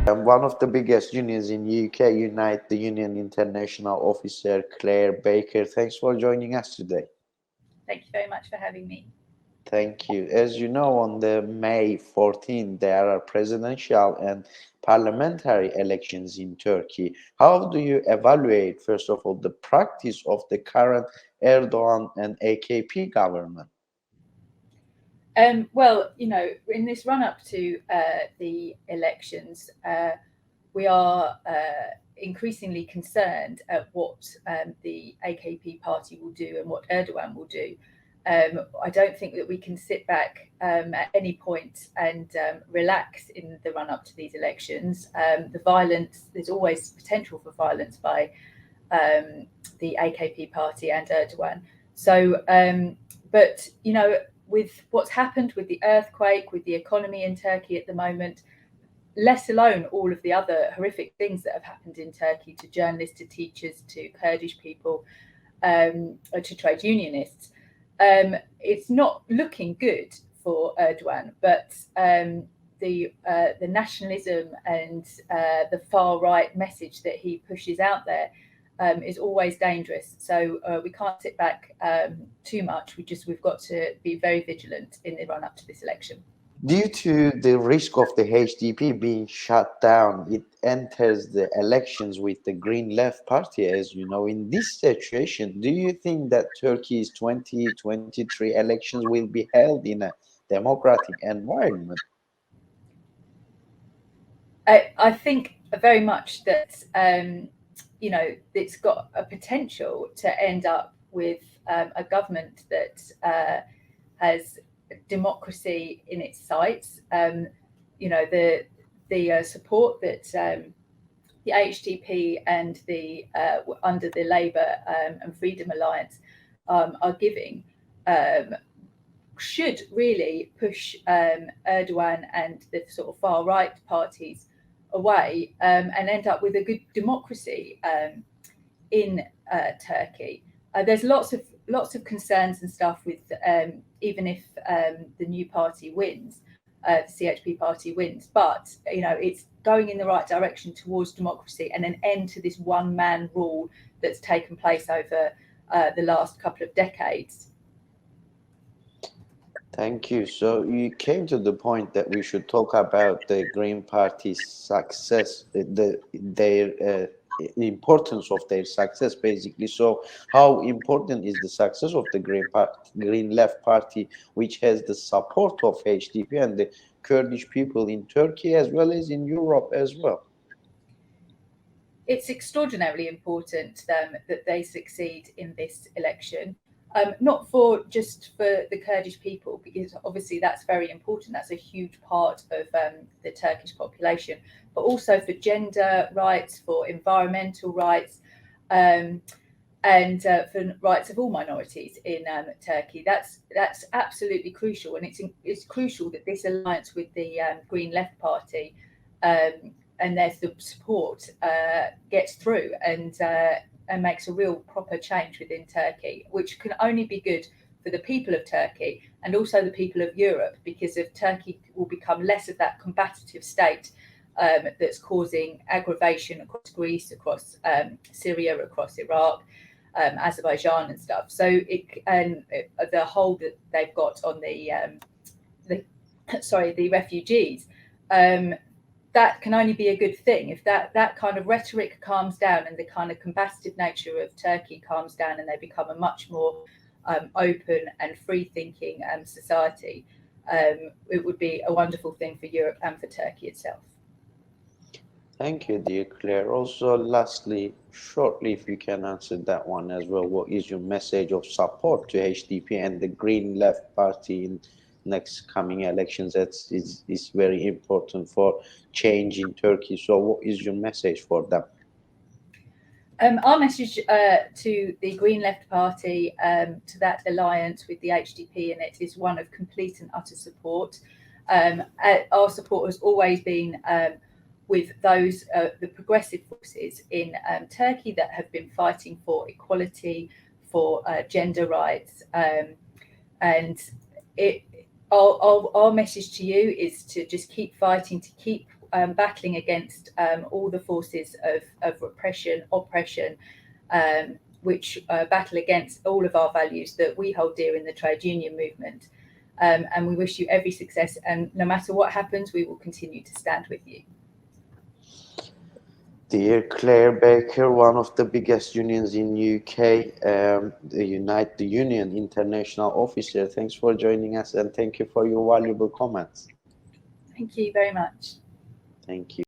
One of the biggest unions in UK, Unite the Union International Officer Clare Baker. Thanks for joining us today. Thank you very much for having me. Thank you. As you know, on the May 14th, there are presidential and parliamentary elections in Turkey. How do you evaluate, first of all, the practice of the current Erdogan and AKP government? Well, in this run-up to the elections, we are increasingly concerned at what the AKP party will do and what Erdogan will do. I don't think that we can sit back at any point and relax in the run-up to these elections. The violence, there's always potential for violence by the AKP party and Erdogan. So, but, with what's happened with the earthquake, with the economy in Turkey at the moment, let alone all of the other horrific things that have happened in Turkey to journalists, to teachers, to Kurdish people, to trade unionists, it's not looking good for Erdogan. But the nationalism and the far right message that he pushes out there is always dangerous. So we can't sit back too much. We've got to be very vigilant in the run up to this election. Due to the risk of the HDP being shut down, it enters the elections with the Green Left Party, as you know. In this situation, do you think that Turkey's 2023 elections will be held in a democratic environment? I think very much that it's got a potential to end up with a government that has democracy in its sights. The support that the HDP and the under the Labour and Freedom Alliance are giving should really push Erdogan and the sort of far right parties away and end up with a good democracy in Turkey. There's lots of concerns and stuff with even if the new party wins, the CHP party wins, but it's going in the right direction towards democracy and an end to this one-man rule that's taken place over the last couple of decades. Thank you. So you came to the point that we should talk about the Green Party's success, their importance of their success, basically. So how important is the success of the Green Left Party, which has the support of HDP and the Kurdish people in Turkey as well as in Europe as well? It's extraordinarily important that they succeed in this election. Not just for the Kurdish people, because obviously that's very important. That's a huge part of the Turkish population, but also for gender rights, for environmental rights, and for rights of all minorities in Turkey. That's absolutely crucial, and it's crucial that this alliance with the Green Left Party and their support gets through and makes a real proper change within Turkey, which can only be good for the people of Turkey and also the people of Europe, because if Turkey will become less of that combative state that's causing aggravation across Greece, across Syria, across Iraq, Azerbaijan and stuff. So the hold that they've got on the refugees, that can only be a good thing if that kind of rhetoric calms down and the kind of combative nature of Turkey calms down and they become a much more open and free-thinking society. It would be a wonderful thing for Europe and for Turkey itself. Thank you, dear Claire. Also, lastly, shortly, if you can answer that one as well, what is your message of support to HDP and the Green Left Party in next coming elections? That is very important for change in Turkey. So what is your message for them? Our message to the Green Left Party, to that alliance with the HDP in it, is one of complete and utter support. Our support has always been with those, the progressive forces in Turkey that have been fighting for equality, for gender rights. And our message to you is to just keep fighting, to keep battling against all the forces of repression, oppression, which battle against all of our values that we hold dear in the trade union movement. And we wish you every success. And no matter what happens, we will continue to stand with you. Dear Clare Baker, one of the biggest unions in UK, the Unite the Union International Officer, thanks for joining us and thank you for your valuable comments. Thank you very much. Thank you.